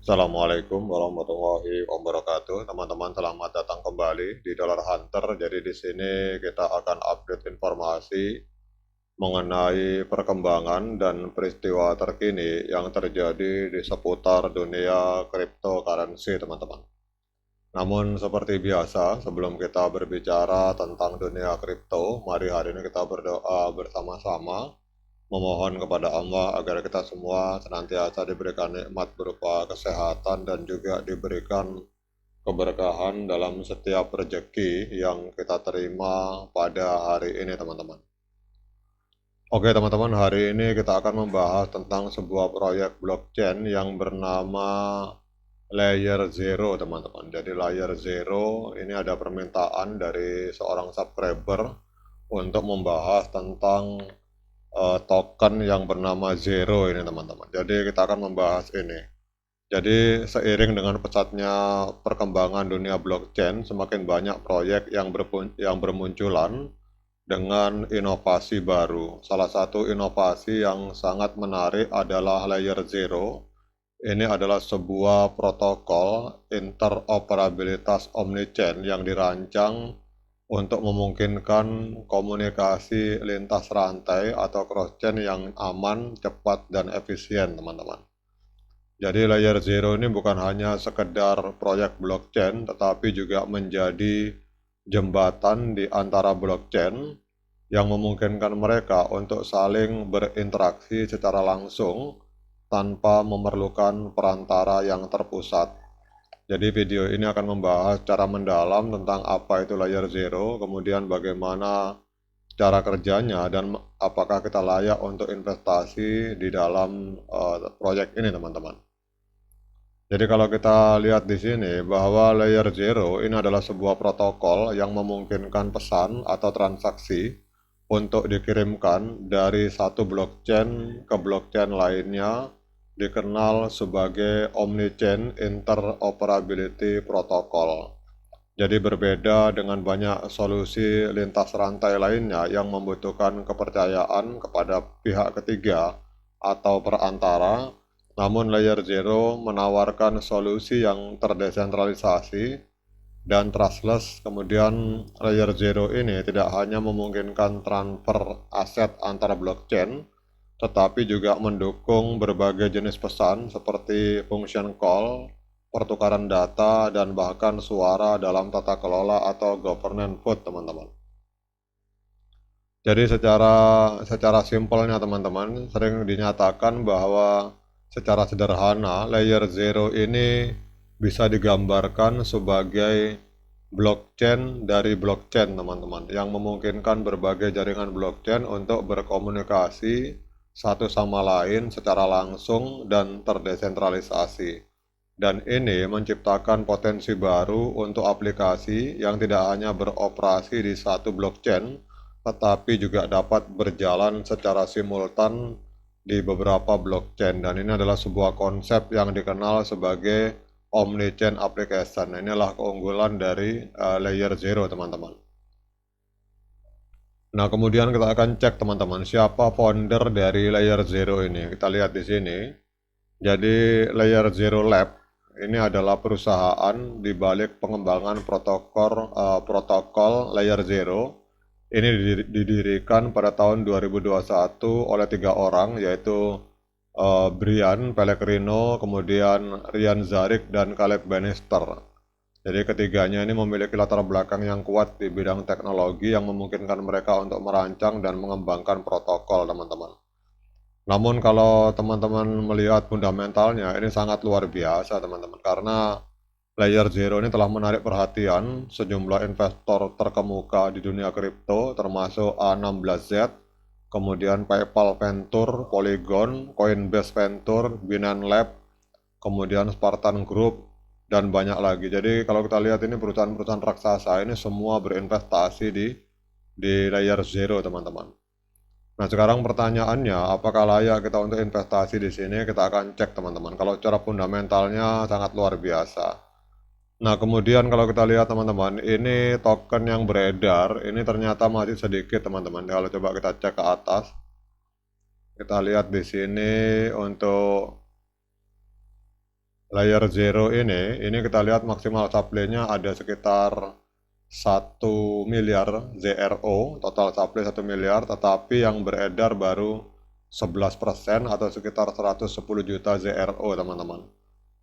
Assalamualaikum warahmatullahi wabarakatuh. Teman-teman, selamat datang kembali di Dollar Hunter. Jadi di sini kita akan update informasi mengenai perkembangan dan peristiwa terkini yang terjadi di seputar dunia cryptocurrency, teman-teman. Namun seperti biasa, sebelum kita berbicara tentang dunia kripto, mari hari ini kita berdoa bersama-sama memohon kepada Allah agar kita semua senantiasa diberikan nikmat berupa kesehatan dan juga diberikan keberkahan dalam setiap rezeki yang kita terima pada hari ini, teman-teman. Oke, teman-teman, hari ini kita akan membahas tentang sebuah proyek blockchain yang bernama Layer Zero, teman-teman. Jadi Layer Zero ini ada permintaan dari seorang subscriber untuk membahas tentang token yang bernama Zero ini, teman-teman. Jadi kita akan membahas ini. Jadi seiring dengan pesatnya perkembangan dunia blockchain, semakin banyak proyek yang bermunculan dengan inovasi baru. Salah satu inovasi yang sangat menarik adalah Layer Zero. Ini adalah sebuah protokol interoperabilitas omnichain yang dirancang untuk memungkinkan komunikasi lintas rantai atau cross-chain yang aman, cepat, dan efisien, teman-teman. Jadi Layer Zero ini bukan hanya sekedar proyek blockchain, tetapi juga menjadi jembatan di antara blockchain yang memungkinkan mereka untuk saling berinteraksi secara langsung tanpa memerlukan perantara yang terpusat. Jadi video ini akan membahas secara mendalam tentang apa itu Layer Zero, kemudian bagaimana cara kerjanya, dan apakah kita layak untuk investasi di dalam proyek ini, teman-teman. Jadi kalau kita lihat di sini bahwa Layer Zero ini adalah sebuah protokol yang memungkinkan pesan atau transaksi untuk dikirimkan dari satu blockchain ke blockchain lainnya, dikenal sebagai Omnichain Interoperability Protocol. Jadi berbeda dengan banyak solusi lintas rantai lainnya yang membutuhkan kepercayaan kepada pihak ketiga atau perantara, namun Layer Zero menawarkan solusi yang terdesentralisasi dan trustless. Kemudian Layer Zero ini tidak hanya memungkinkan transfer aset antara blockchain, tetapi juga mendukung berbagai jenis pesan seperti function call, pertukaran data, dan bahkan suara dalam tata kelola atau governance vote, teman-teman. Jadi secara simpelnya, teman-teman, sering dinyatakan bahwa secara sederhana Layer Zero ini bisa digambarkan sebagai blockchain dari blockchain, teman-teman, yang memungkinkan berbagai jaringan blockchain untuk berkomunikasi satu sama lain secara langsung dan terdesentralisasi. Dan ini menciptakan potensi baru untuk aplikasi yang tidak hanya beroperasi di satu blockchain, tetapi juga dapat berjalan secara simultan di beberapa blockchain. Dan ini adalah sebuah konsep yang dikenal sebagai Omnichain Application. Nah, inilah keunggulan dari Layer Zero, teman-teman. Nah, kemudian kita akan cek, teman-teman, siapa founder dari Layer Zero ini. Kita lihat di sini. Jadi Layer Zero Lab ini adalah perusahaan di balik pengembangan protokol Layer Zero. Ini didirikan pada tahun 2021 oleh 3 orang, yaitu Brian Pellegrino, kemudian Ryan Zarik, dan Caleb Bannister. Jadi ketiganya ini memiliki latar belakang yang kuat di bidang teknologi yang memungkinkan mereka untuk merancang dan mengembangkan protokol, teman-teman. Namun kalau teman-teman melihat fundamentalnya, ini sangat luar biasa, teman-teman, karena Layer Zero ini telah menarik perhatian sejumlah investor terkemuka di dunia kripto, termasuk A16Z, kemudian PayPal Venture, Polygon, Coinbase Venture, Binance Lab, kemudian Spartan Group, dan banyak lagi. Jadi kalau kita lihat ini perusahaan-perusahaan raksasa ini semua berinvestasi di Layer Zero, teman-teman. Nah, sekarang pertanyaannya, apakah layak kita untuk investasi di sini? Kita akan cek, teman-teman. Kalau secara fundamentalnya sangat luar biasa. Nah, kemudian kalau kita lihat, teman-teman, ini token yang beredar, ini ternyata masih sedikit, teman-teman. Kalau coba kita cek ke atas, kita lihat di sini untuk layer 0 ini kita lihat maksimal supply-nya ada sekitar 1 miliar ZRO, total supply 1 miliar, tetapi yang beredar baru 11% atau sekitar 110 juta ZRO, teman-teman.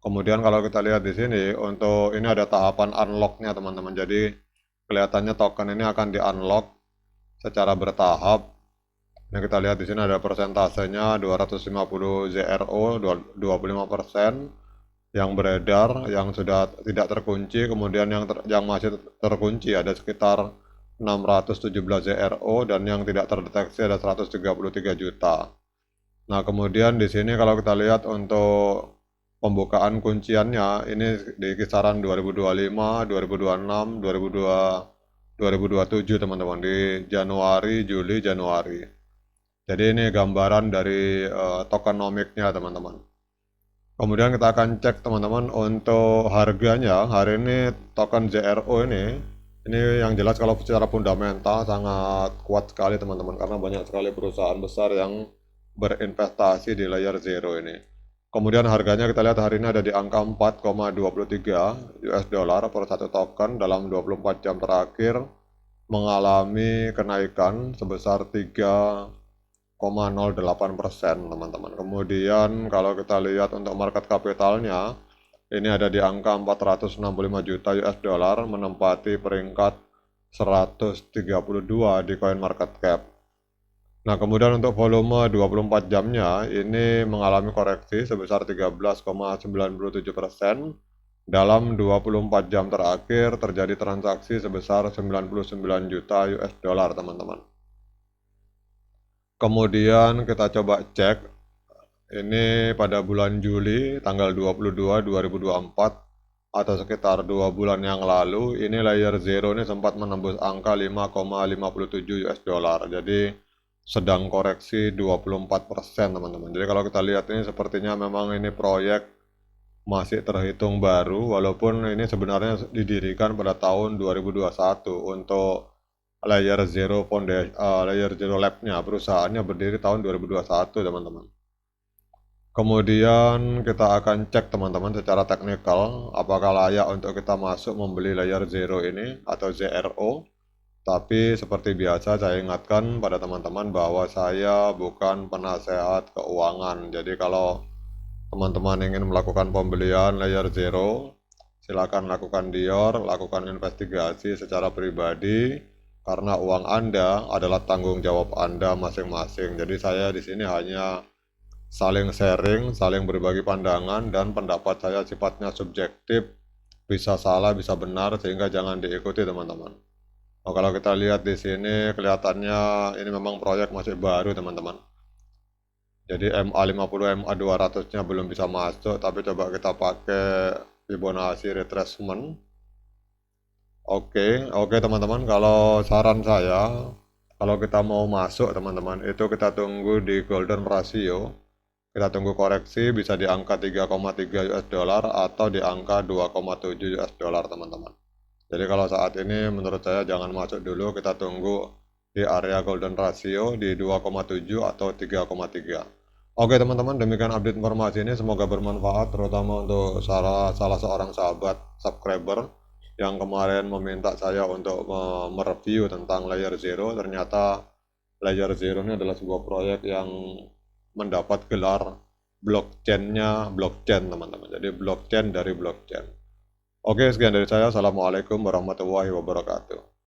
Kemudian kalau kita lihat di sini, untuk ini ada tahapan unlock-nya, teman-teman. Jadi kelihatannya token ini akan di-unlock secara bertahap. Nah, kita lihat di sini ada persentasenya 250 ZRO, 25% yang beredar, yang sudah tidak terkunci, kemudian yang masih terkunci ada sekitar 617 ZRO, dan yang tidak terdeteksi ada 133 juta. Nah, kemudian di sini kalau kita lihat untuk pembukaan kunciannya ini di kisaran 2025, 2026, 2027, teman-teman, di Januari, Juli, Januari. Jadi ini gambaran dari tokenomiknya, teman-teman. Kemudian kita akan cek, teman-teman, untuk harganya. Hari ini token ZRO ini yang jelas kalau secara fundamental sangat kuat sekali, teman-teman, karena banyak sekali perusahaan besar yang berinvestasi di layer 0 ini. Kemudian harganya kita lihat hari ini ada di angka 4,23 US dollar per satu token dalam 24 jam terakhir, mengalami kenaikan sebesar 3,08%, teman-teman. Kemudian kalau kita lihat untuk market capitalnya, ini ada di angka 465 juta US dollar, menempati peringkat 132 di coin market cap. Nah, kemudian untuk volume 24 jamnya ini mengalami koreksi sebesar 13,97%. Dalam 24 jam terakhir terjadi transaksi sebesar 99 juta US dollar, teman-teman. Kemudian kita coba cek, ini pada bulan Juli tanggal 22, 2024, atau sekitar 2 bulan yang lalu, ini layer 0 ini sempat menembus angka 5,57 US dollar. Jadi sedang koreksi 24%, teman-teman. Jadi kalau kita lihat ini sepertinya memang ini proyek masih terhitung baru, walaupun ini sebenarnya didirikan pada tahun 2021 untuk layer 0 foundation, layer 0 lab-nya, perusahaannya berdiri tahun 2021, teman-teman. Kemudian kita akan cek, teman-teman, secara teknikal apakah layak untuk kita masuk membeli layer 0 ini atau ZRO. Tapi seperti biasa saya ingatkan pada teman-teman bahwa saya bukan penasehat keuangan. Jadi kalau teman-teman ingin melakukan pembelian layer 0, silakan lakukan dior, lakukan investigasi secara pribadi, karena uang Anda adalah tanggung jawab Anda masing-masing. Jadi saya di sini hanya saling sharing, saling berbagi pandangan, dan pendapat saya sifatnya subjektif, bisa salah, bisa benar, sehingga jangan diikuti, teman-teman. Oh, kalau kita lihat di sini kelihatannya ini memang proyek masih baru, teman-teman. Jadi MA50, MA200-nya belum bisa masuk, tapi coba kita pakai Fibonacci retracement. Oke, teman-teman, kalau saran saya, kalau kita mau masuk, teman-teman, itu kita tunggu di golden ratio. Kita tunggu koreksi bisa di angka 3,3 US dollar atau di angka 2,7 US dollar, teman-teman. Jadi kalau saat ini menurut saya jangan masuk dulu, kita tunggu di area golden ratio di 2,7 atau 3,3. Oke, teman-teman, demikian update informasi ini, semoga bermanfaat terutama untuk salah seorang sahabat subscriber yang kemarin meminta saya untuk mereview tentang layer 0. Ternyata layer 0 ini adalah sebuah proyek yang mendapat gelar blockchain-nya blockchain, teman-teman. Jadi blockchain dari blockchain. Oke, sekian dari saya. Assalamualaikum warahmatullahi wabarakatuh.